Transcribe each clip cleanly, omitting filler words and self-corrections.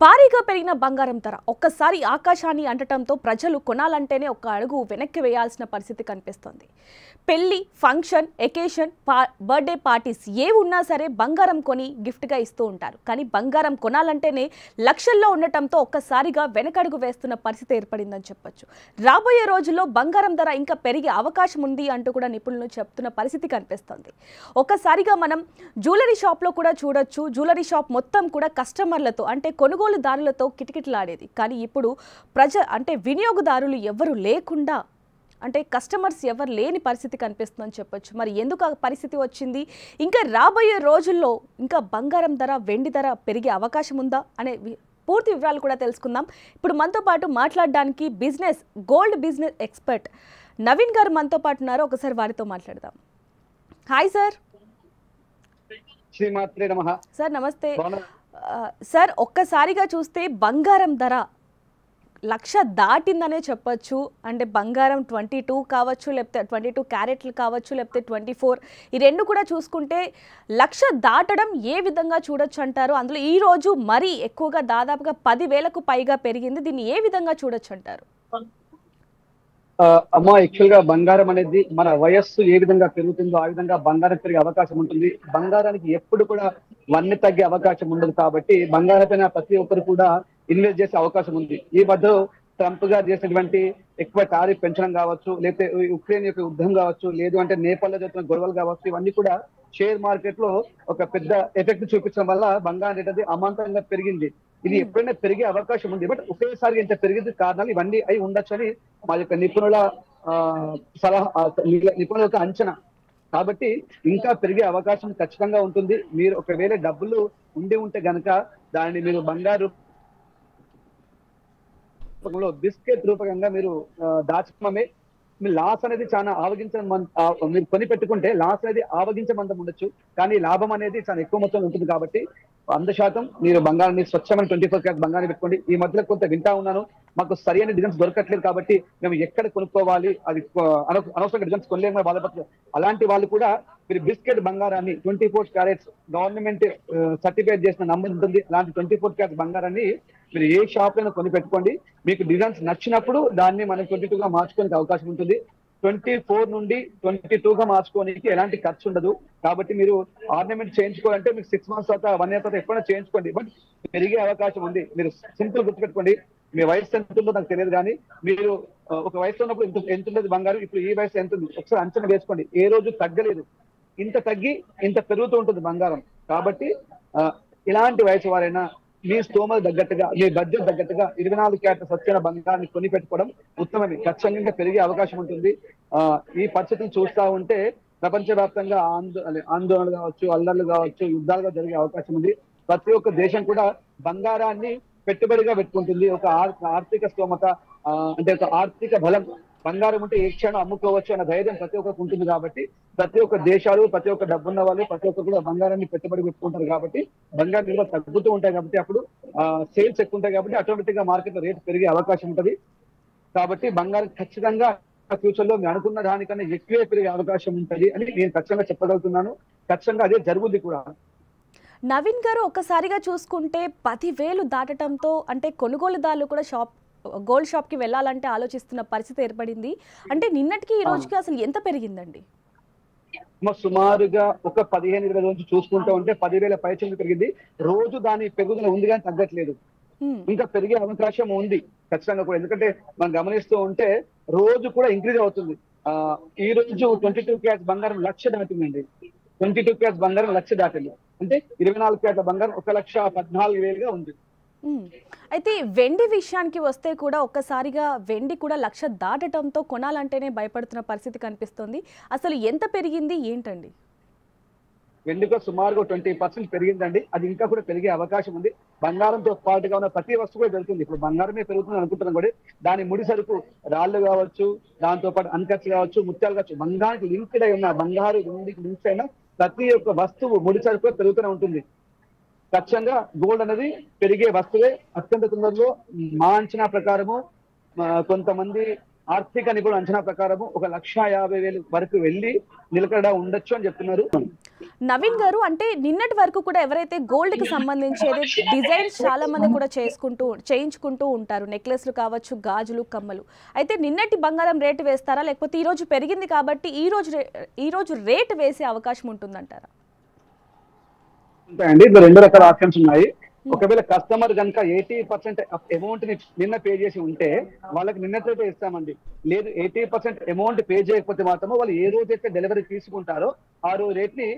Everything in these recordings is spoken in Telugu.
భారీగా పెరిగిన బంగారం ధర ఒక్కసారి ఆకాశాన్ని అంటటంతో ప్రజలు కొనాలంటేనే ఒక అడుగు వెనక్కి వేయాల్సిన పరిస్థితి కనిపిస్తోంది. పెళ్లి, ఫంక్షన్, ఎకేషన్, బర్త్డే పార్టీస్ ఏ ఉన్నా సరే బంగారం కొని గిఫ్ట్గా ఇస్తూ ఉంటారు. కానీ బంగారం కొనాలంటేనే లక్షల్లో ఉండటంతో ఒక్కసారిగా వెనకడుగు వేస్తున్న పరిస్థితి ఏర్పడిందని చెప్పొచ్చు. రాబోయే రోజుల్లో బంగారం ధర ఇంకా పెరిగే అవకాశం ఉంది అంటూ కూడా నిపుణులు చెప్తున్న పరిస్థితి కనిపిస్తోంది. ఒక్కసారిగా మనం జ్యువెలరీ షాప్లో కూడా చూడొచ్చు. జ్యువెలరీ షాప్ మొత్తం కూడా కస్టమర్లతో అంటే కొనుగోలుదారులతో కిటకిటలాడేది. కానీ ఇప్పుడు వినియోగదారులు ఎవరు లేకుండా అంటే కస్టమర్స్ ఎవరు లేని పరిస్థితి కనిపిస్తుందని చెప్పొచ్చు. మరి ఎందుకు ఆ పరిస్థితి వచ్చింది? ఇంకా రాబోయే రోజుల్లో ఇంకా బంగారం ధర, వెండి ధర పెరిగే అవకాశం ఉందా అనే పూర్తి వివరాలు కూడా తెలుసుకుందాం. ఇప్పుడు మనతో పాటు మాట్లాడడానికి గోల్డ్ బిజినెస్ ఎక్స్పర్ట్ నవీన్ గారు మనతో పాటు ఉన్నారు. ఒకసారి వారితో మాట్లాడదాం. Hi sir. సార్ నమస్తే సార్. ఒక్కసారిగా చూస్తే బంగారం ధర 1,00,000 దాటిందనే చెప్పొచ్చు. అంటే బంగారం 22 కావచ్చు, లేకపోతే 22 క్యారెట్లు కావచ్చు, లేకపోతే 24, ఈ రెండు కూడా చూసుకుంటే 1,00,000 దాటడం ఏ విధంగా చూడొచ్చు అంటారు? అందులో ఈ రోజు మరీ ఎక్కువగా దాదాపుగా 10,000కు పైగా పెరిగింది. దీన్ని ఏ విధంగా చూడొచ్చు అంటారు? అమ్మ, యాక్చువల్ గా బంగారం అనేది మన వయస్సు ఏ విధంగా పెరుగుతుందో ఆ విధంగా బంగారం పెరిగే అవకాశం ఉంటుంది. బంగారానికి ఎప్పుడు కూడా వన్నె తగ్గే అవకాశం ఉండదు. కాబట్టి బంగారం పైన ప్రతి ఒక్కరు కూడా ఇన్వెస్ట్ చేసే అవకాశం ఉంది. ఈ మధ్య ట్రంప్ గారు చేసినటువంటి ఎక్కువ టారిఫ్ పెంచడం కావచ్చు, లేకపోతే ఉక్రెయిన్ యొక్క యుద్ధం కావచ్చు, లేదు అంటే నేపాల్లో జరుగుతున్న గొడవలు కావచ్చు, ఇవన్నీ కూడా షేర్ మార్కెట్ లో ఒక పెద్ద ఎఫెక్ట్ చూపించడం వల్ల బంగారం రేట్ అది అమాంతంగా పెరిగింది. ఇది ఎప్పుడైనా పెరిగే అవకాశం ఉంది. బట్ ఒకేసారి ఇంత పెరిగింది కారణాలు ఇవన్నీ అయి ఉండొచ్చు అని మా యొక్క నిపుణుల నిపుణుల యొక్క అంచనా. కాబట్టి ఇంకా పెరిగే అవకాశం ఖచ్చితంగా ఉంటుంది. మీరు ఒకవేళ డబ్బులు ఉంటే గనక దాన్ని మీరు బంగారు రూపంలో, బిస్కెట్ రూపకంగా మీరు దాచుకోవడమే. మీ లాస్ అనేది చాలా మీరు కొని పెట్టుకుంటే లాస్ అనేది ఆవగించమంతం ఉండొచ్చు, కానీ లాభం అనేది చాలా ఎక్కువ మొత్తంలో ఉంటుంది. కాబట్టి 100% మీరు బంగారాన్ని స్వచ్ఛమైన 24 క్యారెట్ బంగారం పెట్టుకోండి. ఈ మధ్యలో కొంత వింటా ఉన్నాను, మాకు సరైన డిజైన్స్ దొరకట్లేదు కాబట్టి మేము ఎక్కడ కొనుక్కోవాలి, అది అనవసరంగా డిజైన్స్ కొనలేమని బాధపడుతున్నారు. అలాంటి వాళ్ళు కూడా మీరు బిస్కెట్ బంగారాన్ని 24 క్యారెట్స్ గవర్నమెంట్ సర్టిఫైడ్ చేసిన నంబర్ ఉంటుంది. అలాంటి 24 క్యారెట్ బంగారాన్ని మీరు ఏ షాప్ లో కొని పెట్టుకోండి. మీకు డిజైన్స్ నచ్చినప్పుడు దాన్ని మనం 22గా మార్చుకోవడానికి అవకాశం ఉంటుంది. 24 నుండి 22గా మార్చుకోవడానికి ఎలాంటి ఖర్చు ఉండదు. కాబట్టి మీరు ఆర్నమెంట్ చేయించుకోవాలంటే మీకు 6 months తర్వాత 1 year తర్వాత ఎప్పుడైనా చేయించుకోండి. బట్ పెరిగే అవకాశం ఉంది. మీరు సింపుల్ గుర్తుపెట్టుకోండి, మీ వయసు ఎంత ఉందో నాకు తెలియదు, కానీ మీరు ఒక వయసులో ఉన్నప్పుడు ఎంత ఉండదు బంగారం, ఇప్పుడు ఈ వయసు ఎంత ఉంది ఒకసారి అంచనా వేసుకోండి. ఏ రోజు తగ్గలేదు, ఇంత తగ్గి ఇంత పెరుగుతూ ఉంటుంది బంగారం. కాబట్టి ఇలాంటి వయసు వారైనా మీ స్తోమత తగ్గట్టుగా, మీ బడ్జెట్ తగ్గట్టుగా 24 క్యారెట్ల స్వచ్ఛమైన బంగారాన్ని కొని పెట్టుకోవడం ఉత్తమమే. ఖచ్చితంగా పెరిగే అవకాశం ఉంటుంది. ఈ పరిస్థితులు చూస్తా ఉంటే ప్రపంచవ్యాప్తంగా ఆందోళనలు కావచ్చు, అల్లర్లు కావచ్చు, యుద్ధాలుగా జరిగే అవకాశం ఉంది. ప్రతి ఒక్క దేశం కూడా బంగారాన్ని పెట్టుబడిగా పెట్టుకుంటుంది. ఒక ఆర్థిక స్తోమత, అంటే ఒక ఆర్థిక బలం, బంగారం ఉంటే ఏ క్షణం అమ్ముకోవచ్చు అన్న ధైర్యం ప్రతి ఒక్కరికి ఉంటుంది. కాబట్టి ప్రతి ఒక్క దేశాలు, ప్రతి ఒక్క డబ్బున్న వాళ్ళు ప్రతి ఒక్కరు కూడా బంగారాన్ని పెట్టుబడి పెట్టుకుంటారు. కాబట్టి బంగారం విలువ తగ్గుతూ ఉంటాయి. కాబట్టి అప్పుడు సేల్స్ ఎక్కువ ఉంటాయి. కాబట్టి ఆటోమేటిక్ గా మార్కెట్ లో రేట్ పెరిగే అవకాశం ఉంటుంది. కాబట్టి బంగారం ఖచ్చితంగా ఫ్యూచర్ లో మీరు అనుకున్న దానికన్నా ఎక్కువే పెరిగే అవకాశం ఉంటుంది అని నేను ఖచ్చితంగా చెప్పగలుగుతున్నాను. ఖచ్చితంగా అదే జరుగుద్ది కూడా. నవీన్ గారు, ఒక్కసారిగా చూసుకుంటే 10,000 దాటడంతో అంటే కొనుగోలుదారులు కూడా గోల్డ్ షాప్ కి వెళ్ళాలంటే ఆలోచిస్తున్న పరిస్థితి ఏర్పడింది. అంటే నిన్నటికి ఈ రోజుకి అసలు ఎంత పెరిగిందండి? సుమారుగా ఒక 15-20 రోజు చూసుకుంటూ ఉంటే 10,000 పైచలు పెరిగింది. రోజు దాని పెరుగుదల ఉంది కానీ తగ్గట్లేదు. ఇంకా పెరిగే అవకాశం ఉంది ఖచ్చితంగా కూడా. ఎందుకంటే మనం గమనిస్తూ ఉంటే రోజు కూడా ఇంక్రీజ్ అవుతుంది. ఈ రోజు 22 క్యారెట్స్ బంగారం 1,00,000 దాటిందండి. 22 క్యారెట్స్ బంగారం 1,00,000 దాటింది. అంటే 24 క్యారెట్ల బంగారం 1,14,000గా ఉంది. అయితే వెండి విషయానికి వస్తే కూడా ఒక్కసారిగా వెండి కూడా 1,00,000 దాటడంతో కొనాలంటేనే భయపడుతున్న పరిస్థితి కనిపిస్తుంది. అసలు ఎంత పెరిగింది ఏంటండి? వెండిగా సుమారుగా 20% పెరిగిందండి. అది ఇంకా కూడా పెరిగే అవకాశం ఉంది. బంగారంతో పాటుగా ఉన్న ప్రతి వస్తువు కూడా పెరుగుతుంది. ఇప్పుడు బంగారమే పెరుగుతుంది అనుకుంటున్నాం కూడా, దాని ముడి సరుకు రాళ్ళు కావచ్చు, దాంతో పాటు అన్కట్స్ కావచ్చు, ముత్యాలు కావచ్చు, బంగారానికి లింక్డ్ అయి ఉన్న బంగారు వెండికి లింక్స్ అయిన ప్రతి ఒక్క వస్తువు ముడి సరుకు పెరుగుతూనే ఉంటుంది. ఖచ్చితంగా గోల్డ్ అనేది పెరిగే వస్తువే. అత్యంత తొందరలో మా అంచనా ప్రకారము కొంతమంది ఆర్థిక నిపుణుల అంచనా ప్రకారం 1,50,000 వరకు వెళ్ళి నిలకడ ఉండొచ్చు అని చెప్తున్నారు. నవీన్ గారు, అంటే నిన్నటి వరకు కూడా ఎవరైతే గోల్డ్ కి సంబంధించి డిజైన్స్ చాలా మంది కూడా చేయించుకుంటూ ఉంటారు, నెక్లెస్లు కావచ్చు, గాజులు, కమ్మలు. అయితే నిన్నటి బంగారం రేటు వేస్తారా, లేకపోతే ఈ రోజు పెరిగింది కాబట్టి ఈ రోజు రేటు వేసే అవకాశం ఉంటుందంటారా? ఉంటాయండి, ఇందులో 2 రకాల ఆప్షన్స్ ఉన్నాయి. ఒకవేళ కస్టమర్ కనుక 80% అమౌంట్ ని నిన్న పే చేసి ఉంటే వాళ్ళకి నిన్నతో ఇస్తామండి. లేదు 80% అమౌంట్ పే చేయకపోతే మాత్రము వాళ్ళు ఏ రోజైతే డెలివరీ తీసుకుంటారో ఆ రోజు రేట్ ని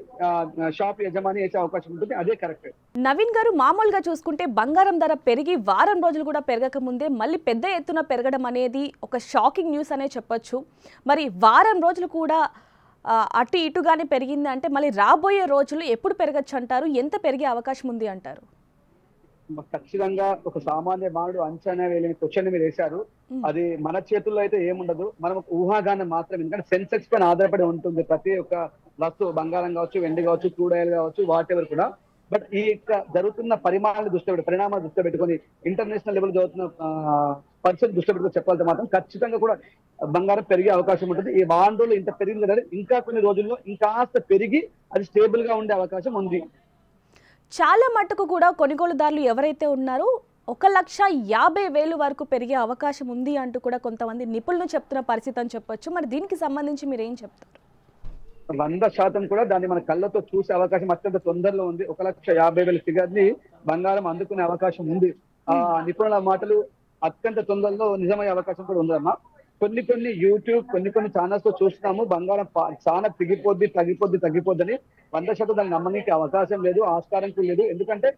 షాప్ యజమాని వేసే అవకాశం ఉంటుంది. అదే కరెక్ట్. నవీన్ గారు, మామూలుగా చూసుకుంటే బంగారం ధర పెరిగి వారం రోజులు కూడా పెరగక ముందే మళ్ళీ పెద్ద ఎత్తున పెరగడం అనేది ఒక షాకింగ్ న్యూస్ అనే చెప్పొచ్చు. మరి వారం రోజులు కూడా అటు ఇటుగానే పెరిగింది అంటే మళ్ళీ రాబోయే రోజులు ఎప్పుడు పెరగచ్చు అంటారు? ఎంత పెరిగే అవకాశం ఉంది అంటారు? ఖచ్చితంగా ఒక సామాన్య మానవుడు అంచనా వేయలేని క్వశ్చన్ మీరు వేశారు. అది మన చేతుల్లో అయితే ఏముండదు, మనం ఊహాగానం మాత్రం. ఎందుకంటే సెన్సెక్స్ పైన ఆధారపడి ఉంటుంది ప్రతి ఒక్క వస్తువు, బంగారం కావచ్చు, వెండి కావచ్చు, క్రూడ్ ఆయిల్ కావచ్చు, వాట్ ఎవర్ కూడా. బట్ ఈ జరుగుతున్న పరిమాణాలు పరిణామాలు దృష్టి పెట్టుకొని, ఇంటర్నేషనల్ లెవెల్ జరుగుతున్న పరిస్థితి దృష్టి పెట్టుకుని చెప్పాలంటే మాత్రం ఖచ్చితంగా కూడా బంగారం పెరిగే అవకాశం ఉంటుంది. ఈ వారం రోజులు ఇంత పెరిగింది కదా, ఇంకా కొన్ని రోజుల్లో ఇంకాస్త పెరిగి అది స్టేబుల్ గా ఉండే అవకాశం ఉంది. చాలా మట్టుకు కూడా కొనుగోలుదారులు ఎవరైతే ఉన్నారో 1,50,000 వరకు పెరిగే అవకాశం ఉంది అంటూ కూడా కొంతమంది నిపుణులు చెప్తున్న పరిస్థితి అని చెప్పొచ్చు. మరి దీనికి సంబంధించి మీరు ఏం చెప్తారు? 100% కూడా దాన్ని మన కళ్ళతో చూసే అవకాశం అత్యంత తొందరలో ఉంది. 1,50,000 ఫిగర్ ని బంగారం అందుకునే అవకాశం ఉంది. ఆ నిపుణుల మాటలు అత్యంత తొందరలో నిజమయ్యే అవకాశం కూడా ఉందమ్మా. కొన్ని యూట్యూబ్ కొన్ని ఛానల్స్ తో చూస్తున్నాము బంగారం చాలా తగ్గిపోద్ది అని. 100% దాన్ని నమ్మడానికి అవకాశం లేదు, ఆస్కారం కూడా లేదు. ఎందుకంటే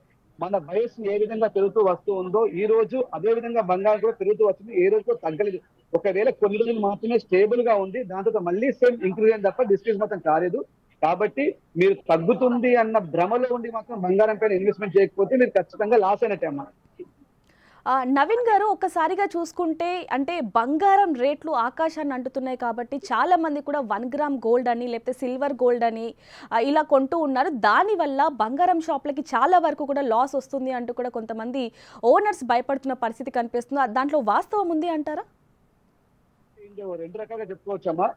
మన వయసు ఏ విధంగా పెరుగుతూ వస్తూ ఉందో ఈ రోజు అదే విధంగా బంగారం కూడా పెరుగుతూ వస్తుంది, ఏ రోజు కూడా తగ్గలేదు. ఒకవేళ కొన్ని రోజులు మాత్రమే స్టేబుల్ గా ఉంది, దాంతో మళ్ళీ సేమ్ ఇంక్రీజ్ అని తప్ప డిస్క్రీజ్ మాత్రం కాలేదు. కాబట్టి మీరు తగ్గుతుంది అన్న భ్రమలో ఉండి మాత్రం బంగారం పైన ఇన్వెస్ట్మెంట్ చేయకపోతే మీరు ఖచ్చితంగా లాస్ అయినట్టే అమ్మా. నవీన్ గారు, ఒక్కసారిగా చూసుకుంటే అంటే బంగారం రేట్లు ఆకాశాన్ని అంటుతున్నాయి కాబట్టి చాలా మంది కూడా 1 గ్రామ్ గోల్డ్ అని లేకపోతే సిల్వర్ గోల్డ్ అని ఇలా కొంటూ ఉన్నారు. దానివల్ల బంగారం షాప్లకి చాలా వరకు కూడా లాస్ వస్తుంది అంటూ కూడా కొంతమంది ఓనర్స్ భయపడుతున్న పరిస్థితి కనిపిస్తుంది. దాంట్లో వాస్తవం ఉంది అంటారా? 2 రకాలుగా చెప్పుకోవచ్చమ్మా.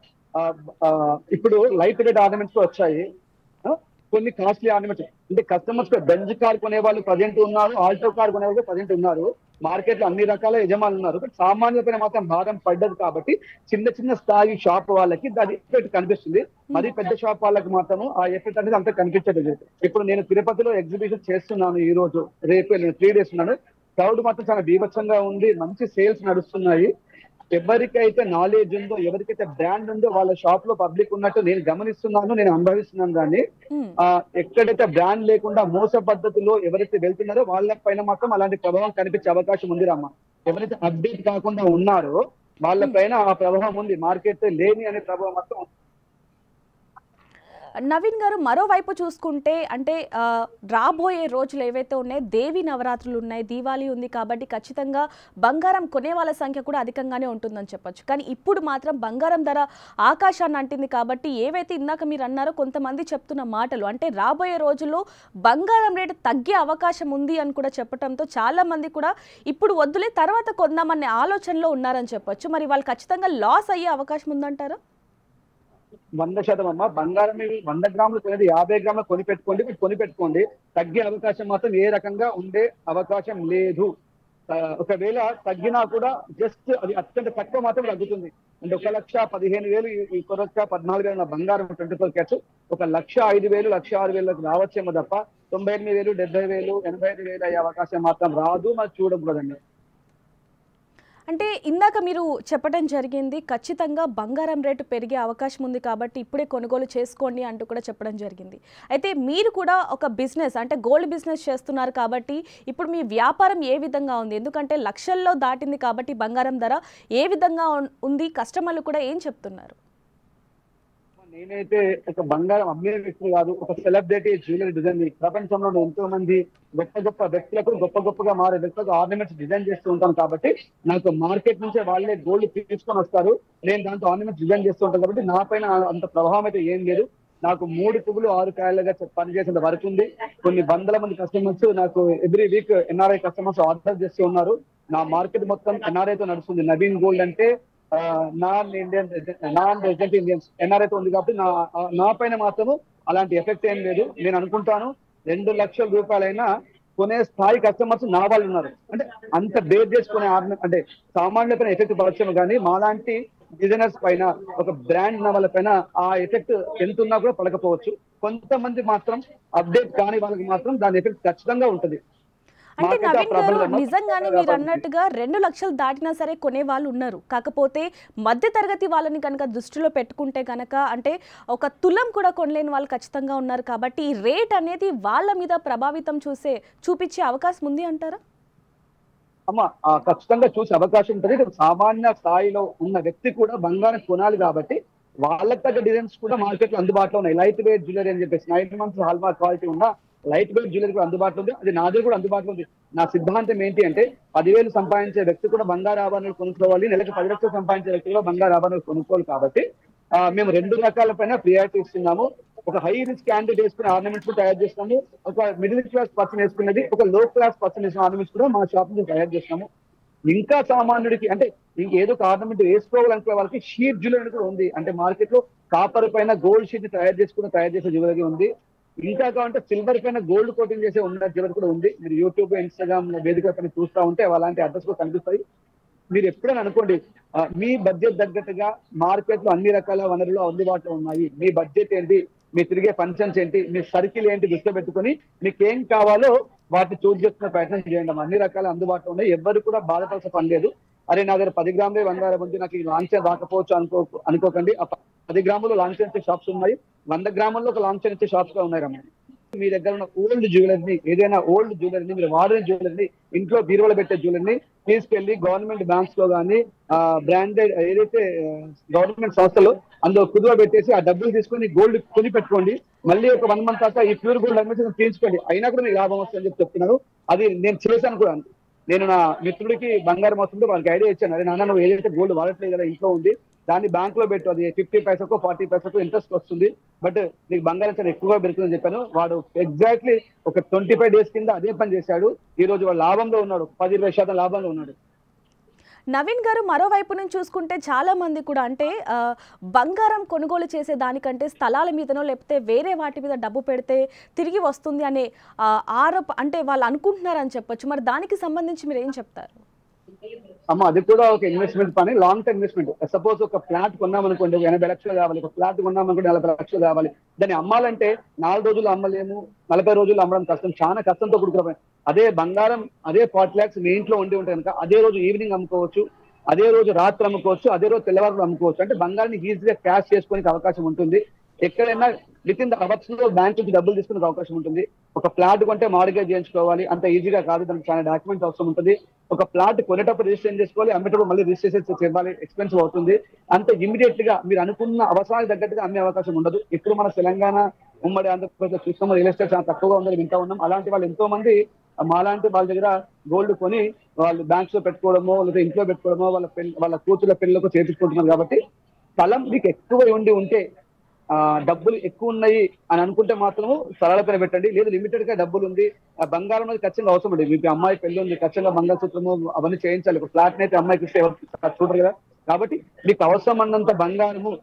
ఇప్పుడు లైట్ వెయిట్ ఆర్నమెంట్స్ వచ్చాయి, కొన్ని కాస్ట్లీ ఆర్నమెంట్స్. అంటే కస్టమర్స్ బెంజ్ కార్ కొనే వాళ్ళు ప్రజెంట్ ఉన్నారు, ఆల్టో కార్ కొనే వాళ్ళు ప్రజెంట్ ఉన్నారు. మార్కెట్ లో అన్ని రకాల యజమానులు ఉన్నారు. బట్ సామాన్యుల పైన మాత్రం భారం పడ్డది కాబట్టి చిన్న స్థాయి షాప్ వాళ్ళకి దాని ఎఫెక్ట్ కనిపిస్తుంది. మరి పెద్ద షాప్ వాళ్ళకి మాత్రం ఆ ఎఫెక్ట్ అనేది అంత కనిపించలేదు. ఇప్పుడు నేను తిరుపతిలో ఎగ్జిబిషన్ చేస్తున్నాను, ఈ రోజు రేపు 3 days ఉన్నాను. క్రౌడ్ మాత్రం చాలా బీభత్సంగా ఉంది, మంచి సేల్స్ నడుస్తున్నాయి. ఎవరికైతే నాలెడ్జ్ ఉందో, ఎవరికైతే బ్రాండ్ ఉందో వాళ్ళ షాప్ లో పబ్లిక్ ఉన్నట్టు నేను గమనిస్తున్నాను, నేను అనుభవిస్తున్నాను. కానీ ఎక్కడైతే బ్రాండ్ లేకుండా మోస పద్ధతిలో ఎవరైతే వెళ్తున్నారో వాళ్ళ పైన మాత్రం అలాంటి ప్రభావం కనిపించే అవకాశం ఉంది రమ్మ. ఎవరైతే అప్డేట్ కాకుండా ఉన్నారో వాళ్ళ పైన ఆ ప్రభావం ఉంది, మార్కెట్ లేని అనే ప్రభావం మాత్రం. నవీన్ గారు, మరోవైపు చూసుకుంటే అంటే రాబోయే రోజులు ఏవైతే ఉన్నాయో దేవి నవరాత్రులు ఉన్నాయి, దీవాళీ ఉంది కాబట్టి ఖచ్చితంగా బంగారం కొనే వాళ్ళ సంఖ్య కూడా అధికంగానే ఉంటుందని చెప్పొచ్చు. కానీ ఇప్పుడు మాత్రం బంగారం ధర ఆకాశాన్ని అంటింది కాబట్టి ఏవైతే ఇందాక మీరు అన్నారో కొంతమంది చెప్తున్న మాటలు అంటే రాబోయే రోజుల్లో బంగారం రేటు తగ్గే అవకాశం ఉంది అని కూడా చెప్పడంతో చాలా మంది కూడా ఇప్పుడు వద్దులే తర్వాత కొందామనే ఆలోచనలో ఉన్నారని చెప్పొచ్చు. మరి వాళ్ళు ఖచ్చితంగా లాస్ అయ్యే అవకాశం ఉందంటారా? 100% అమ్మా. బంగారం 100 గ్రాములు కొనేది 50 గ్రాములు కొనిపెట్టుకోండి. తగ్గే అవకాశం మాత్రం ఏ రకంగా ఉండే అవకాశం లేదు. ఒకవేళ తగ్గినా కూడా జస్ట్ అది అత్యంత తక్కువ మాత్రం తగ్గుతుంది. అంటే 1,15,000 ఈ 1,14,000 బంగారం 24 క్యారెట్స్ 1,05,000 1,06,000 రావచ్చేమో తప్ప 98,000 70,000 85,000 అయ్యే అవకాశం మాత్రం రాదు, మరి చూడకూడదండి. అంటే ఇందాక మీరు చెప్పడం జరిగింది ఖచ్చితంగా బంగారం రేటు పెరిగే అవకాశం ఉంది కాబట్టి ఇప్పుడే కొనుగోలు చేసుకోండి అంటూ కూడా చెప్పడం జరిగింది. అయితే మీరు కూడా ఒక బిజినెస్ అంటే గోల్డ్ బిజినెస్ చేస్తున్నారు కాబట్టి ఇప్పుడు మీ వ్యాపారం ఏ విధంగా ఉంది? ఎందుకంటే లక్షల్లో దాటింది కాబట్టి బంగారం ధర ఏ విధంగా ఉంది, కస్టమర్లు కూడా ఏం చెప్తున్నారు? నేనైతే ఒక బంగారం అమ్మే వ్యక్తి కాదు, ఒక సెలబ్రిటీ జ్యువెలరీ డిజైన్. ప్రపంచంలో ఎంతో మంది గొప్ప వ్యక్తులకు గొప్పగా మారే వ్యక్తులకు ఆర్నమెంట్స్ డిజైన్ చేస్తూ ఉంటాను కాబట్టి నాకు మార్కెట్ నుంచే వాళ్ళే గోల్డ్ తీసుకొని వస్తారు. నేను దాంతో ఆర్నమెంట్స్ డిజైన్ చేస్తూ ఉంటాను కాబట్టి నా పైన అంత ప్రభావం అయితే ఏం లేదు. నాకు 3 పువ్వులు 6 కాయలుగా పనిచేసేంత వరకు ఉంది. కొన్ని వందల మంది కస్టమర్స్ నాకు every week NRI customers order చేస్తూ ఉన్నారు. నా మార్కెట్ మొత్తం ఎన్ఆర్ఐతో నడుస్తుంది. నవీన్ గోల్డ్ అంటే నాన్ రెసిడెంట్ ఇండియన్స్ ఎన్ఆర్ఐ ఉంది కాబట్టి నా పైన మాత్రము అలాంటి ఎఫెక్ట్ ఏం లేదు. నేను అనుకుంటాను 2 లక్షల రూపాయలైనా కొనే స్థాయి కస్టమర్స్ నా వాళ్ళు ఉన్నారు. అంటే అంత బేర్ చేసుకునే అంటే సామాన్యుల పైన ఎఫెక్ట్ పడచ్చేమో కానీ మాలాంటి డిజైనర్స్ పైన, ఒక బ్రాండ్ ఉన్న వాళ్ళ పైన ఆ ఎఫెక్ట్ ఎంత ఉన్నా కూడా పడకపోవచ్చు. కొంతమంది మాత్రం అప్డేట్ కాని వాళ్ళకి మాత్రం దాని ఎఫెక్ట్ ఖచ్చితంగా ఉంటుంది. అంటే నవీన్ గారు నిజంగానే మీరు అన్నట్టుగా 2 లక్షలు దాటినా సరే కొనే వాళ్ళు ఉన్నారు. కాకపోతే మధ్య తరగతి వాళ్ళని కనుక దృష్టిలో పెట్టుకుంటే కనుక అంటే ఒక తులం కూడా కొనలేని వాళ్ళు ఖచ్చితంగా ఉన్నారు. కాబట్టి ఈ రేట్ అనేది వాళ్ళ మీద ప్రభావితం చూపించే అవకాశం ఉంది అంటారా? అమ్మా ఖచ్చితంగా చూసే అవకాశం ఉంటుంది. సామాన్య స్థాయిలో ఉన్న వ్యక్తి కూడా బంగారం కొనాలి కాబట్టి వాళ్ళకి తగ్గ డిజైన్స్ కూడా మార్కెట్ లో అందుబాటులో ఉన్నాయి. లైట్ వెయిట్ జ్యువెలరీ అని చెప్పేసి 9 months హాల్మార్క్ క్వాలిటీ ఉన్న లైట్ వెయిట్ జ్యువెలరీ కూడా అందుబాటులో ఉంది. అది నా దగ్గర కూడా అందుబాటులో ఉంది. నా సిద్ధాంతం ఏంటి అంటే 10,000 సంపాదించే వ్యక్తి కూడా బంగారు ఆభరణాలు కొనుక్కోవాలి, నెలకు 10 లక్షలు సంపాదించే వ్యక్తి కూడా బంగారు ఆభరణాలు కొనుక్కోవాలి. కాబట్టి మేము 2 రకాల పైన ప్రియారిటీ ఇస్తున్నాము. ఒక హై రిస్క్ క్యాండిడేట్ వేసుకునే ఆర్నమెంట్స్ కూడా తయారు చేస్తున్నాము. ఒక మిడిల్ క్లాస్ పర్సన్ వేసుకున్నది, ఒక లో క్లాస్ పర్సన్ వేసుకున్న ఆర్నమెంట్స్ కూడా మా షాప్ నుంచి తయారు చేస్తున్నాము. ఇంకా సామాన్యుడికి అంటే ఇంకేదో ఒక ఆర్నమెంట్ వేసుకోవాలనుకునే వాళ్ళకి షీట్ జ్యువెలరీ కూడా ఉంది. అంటే మార్కెట్ లో కాపర్ పైన గోల్డ్ షీట్ తయారు చేసే జ్యువెలరీ ఉంది. ఇంకా కావాలంటే సిల్వర్ పైన గోల్డ్ కోటింగ్ చేసే ఉన్న జ్యువెలరీ కూడా ఉంది. మీరు యూట్యూబ్, ఇన్స్టాగ్రామ్ వేదిక పైన చూస్తూ ఉంటే అలాంటి అడ్రస్ కూడా కనిపిస్తాయి. మీరు ఎప్పుడైనా అనుకోండి మీ బడ్జెట్ తగ్గట్టుగా మార్కెట్ లో అన్ని రకాల వనరులు అందుబాటులో ఉన్నాయి. మీ బడ్జెట్ ఏంటి, మీ తిరిగే ఫంక్షన్స్ ఏంటి, మీ సర్కిల్ ఏంటి దృష్టిలో పెట్టుకుని మీకు ఏం కావాలో వాటిని చూస్ చేసుకునే ప్రయత్నం చేయండి. అన్ని రకాల అందుబాటులో ఉన్నాయి. ఎవరు కూడా బాధపడాల్సిన పని లేదు. అరే నా దగ్గర 10 గ్రాములే 100 ఉంది, నాకు ఈ లాంచ్ రాకపోవచ్చు అనుకోకండి. ఆ 10 గ్రాములు లాంచ్ చేసే షాప్స్ ఉన్నాయి, 100 గ్రాముల్లో ఒక లాంచ్ చేసే షాప్స్ కూడా ఉన్నాయి. రమ్మ మీ దగ్గర ఉన్న ఓల్డ్ జ్యువెలరీని, ఏదైనా ఓల్డ్ జ్యువెలరీని, మీరు వాడిన జ్యువెలరీని, ఇంట్లో బీరువాలో పెట్టే జ్యువెలరీని తీసుకెళ్లి గవర్నమెంట్ బ్యాంక్స్ లో కానీ బ్రాండెడ్ ఏదైతే గవర్నమెంట్ సంస్థలు అందులో కుదువ పెట్టేసి ఆ డబ్బులు తీసుకొని గోల్డ్ కొని పెట్టుకోండి. మళ్ళీ ఒక 1 month దాకా ఈ ప్యూర్ గోల్డ్ అడ్మిషన్ తీసుకోండి. అయినా కూడా మీకు లాభం వస్తుందని చెప్పి చెప్తున్నాను. అది నేను చేశాను కూడా. నేను నా మిత్రుడికి బంగారం వస్తుంటే వాళ్ళకి ఐడియా ఇచ్చాను. అదే నాన్న నువ్వు ఏదైతే గోల్డ్ వాడట్లేదు కదా ఇంట్లో ఉంది, దాన్ని బ్యాంక్ లో పెట్టు, అది 50 పైసకు 40 పైసకు ఇంట్రెస్ట్ వస్తుంది, బట్ నీకు బంగారం చాలా ఎక్కువగా పెరుగుతుందని చెప్పాను. వాడు ఎగ్జాక్ట్లీ ఒక 25 days కింద అదే పని చేశాడు. ఈ రోజు వాడు లాభంలో ఉన్నాడు, 10-20% లాభంలో ఉన్నాడు. నవీన్ గారు మరోవైపు నుంచి చూసుకుంటే చాలా మంది కూడా అంటే బంగారం కొనుగోలు చేసే దానికంటే స్థలాల మీదనో లేకపోతే వేరే వాటి మీద డబ్బు పెడితే తిరిగి వస్తుంది అనే అంటే వాళ్ళు అనుకుంటున్నారని చెప్పొచ్చు. మరి దానికి సంబంధించి మీరు ఏం చెప్తారు? అమ్మ అది కూడా ఒక ఇన్వెస్ట్మెంట్ పని, లాంగ్ టర్మ్ ఇన్వెస్ట్మెంట్. సపోజ్ ఒక ఫ్లాట్ కొన్నామనుకోండి 80 లక్షలు కావాలి, ఒక ఫ్లాట్ కొన్నామనుకోండి 40 లక్షలు కావాలి. దాన్ని అమ్మాలంటే 4 రోజులు అమ్మలేము, 40 రోజులు అమ్మడం కష్టం, చాలా కష్టంతో కూడుకున్న. అదే బంగారం అదే 40 lakhs మీ ఇంట్లో ఉండి ఉంటే కనుక అదే రోజు ఈవినింగ్ అమ్ముకోవచ్చు, అదే రోజు రాత్రి అమ్ముకోవచ్చు, అదే రోజు తెల్లవారు అమ్ముకోవచ్చు. అంటే బంగారాన్ని ఈజీగా క్యాష్ చేసుకోవడానికి అవకాశం ఉంటుంది. ఎక్కడైనా విత్ ఇన్ ద అవర్స్ లో బ్యాంక్ నుంచి డబ్బులు తీసుకునే అవకాశం ఉంటుంది. ఒక ఫ్లాట్ కొంటే మార్గేజ్ చేయించుకోవాలి, అంత ఈజీగా కాదు, దానికి చాలా డాక్యుమెంట్స్ అవసరం ఉంటుంది. ఒక ఫ్లాట్ కొనేటప్పుడు రిజిస్ట్రేషన్ చేసుకోవాలి, అమ్మేటప్పుడు మళ్ళీ రిజిస్ట్రేషన్ చేయాలి, ఎక్స్పెన్సివ్ అవుతుంది. అంత ఇమీడియట్ గా మీరు అనుకున్న అవసరానికి తగ్గట్టుగా అమ్మే అవకాశం ఉండదు. ఇప్పుడు మన తెలంగాణ ఉమ్మడి ఆంధ్రప్రదేశ్ లో చూస్తాము, రియల్ ఎస్టేట్ చాలా తక్కువగా ఉందని వింటా ఉన్నాం. అలాంటి వాళ్ళు ఎంతో మంది మాలాంటి వాళ్ళ దగ్గర గోల్డ్ కొని వాళ్ళు బ్యాంక్స్ లో పెట్టుకోవడమో లేదా ఇంట్లో పెట్టుకోవడమో వాళ్ళ కూతుర్ల పెళ్లిలకు చేపించుకుంటున్నారు. కాబట్టి స్థలం మీకు ఎక్కువ ఉంటే డబ్బులు ఎక్కువ ఉన్నాయి అని అనుకుంటే మాత్రము స్థలాల పైన పెట్టండి. లేదు లిమిటెడ్ గా డబ్బులు ఉంది, బబంగారం అనేది ఖచ్చితంగా అవసరం ఉంది. మీకు అమ్మాయి పెళ్లి ఉంది, ఖచ్చితంగా మంగళసూత్రము అవన్నీ చేయించాలి. ఒక ఫ్లాట్ అయితే అమ్మాయికి ఇస్తే చూడరు కదా. కాబట్టి మీకు అవసరం అన్నంత బంగారము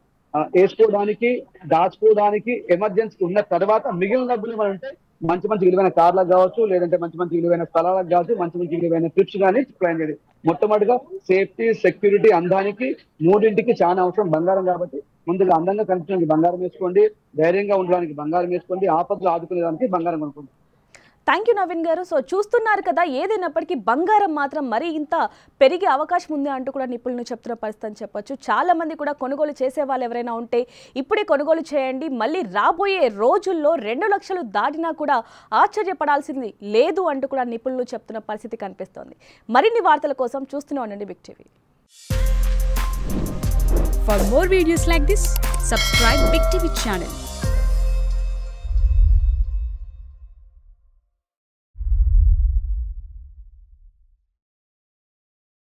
వేసుకోవడానికి, దాచుకోవడానికి, ఎమర్జెన్సీ ఉన్న తర్వాత మిగిలిన డబ్బులు మనం ఉంటే మంచి మంచి విలువైన కార్లకు కావచ్చు, లేదంటే మంచి మంచి విలువైన స్థలాలకు కావచ్చు, మంచి మంచి విలువైన ట్రిప్స్ కానీ ప్లాన్ చేయండి. మొట్టమొదటిగా సేఫ్టీ, సెక్యూరిటీ, అందానికి మూడింటికి చాలా అవసరం బంగారం. కాబట్టి ముందుగా అందంగా కనిపించడానికి బంగారం వేసుకోండి, ధైర్యంగా ఉండడానికి బంగారం వేసుకోండి, ఆపదలు ఆదుకునేదానికి బంగారం కొనుక్కోండి. థ్యాంక్ యూ నవీన్ గారు. సో చూస్తున్నారు కదా, ఏదైనప్పటికీ బంగారం మాత్రం మరీ ఇంత పెరిగే అవకాశం ఉంది అంటూ కూడా నిపుణులు చెప్తున్న పరిస్థితి అని చెప్పొచ్చు. చాలా మంది కూడా కొనుగోలు చేసే వాళ్ళు ఎవరైనా ఉంటే ఇప్పుడే కొనుగోలు చేయండి. మళ్ళీ రాబోయే రోజుల్లో 2 లక్షలు దాటినా కూడా ఆశ్చర్యపడాల్సింది లేదు అంటూ కూడా నిపుణులు చెప్తున్న పరిస్థితి కనిపిస్తోంది. మరిన్ని వార్తల కోసం చూస్తూనే ఉండండి Big TV. For more videos like this, subscribe Big TV channel.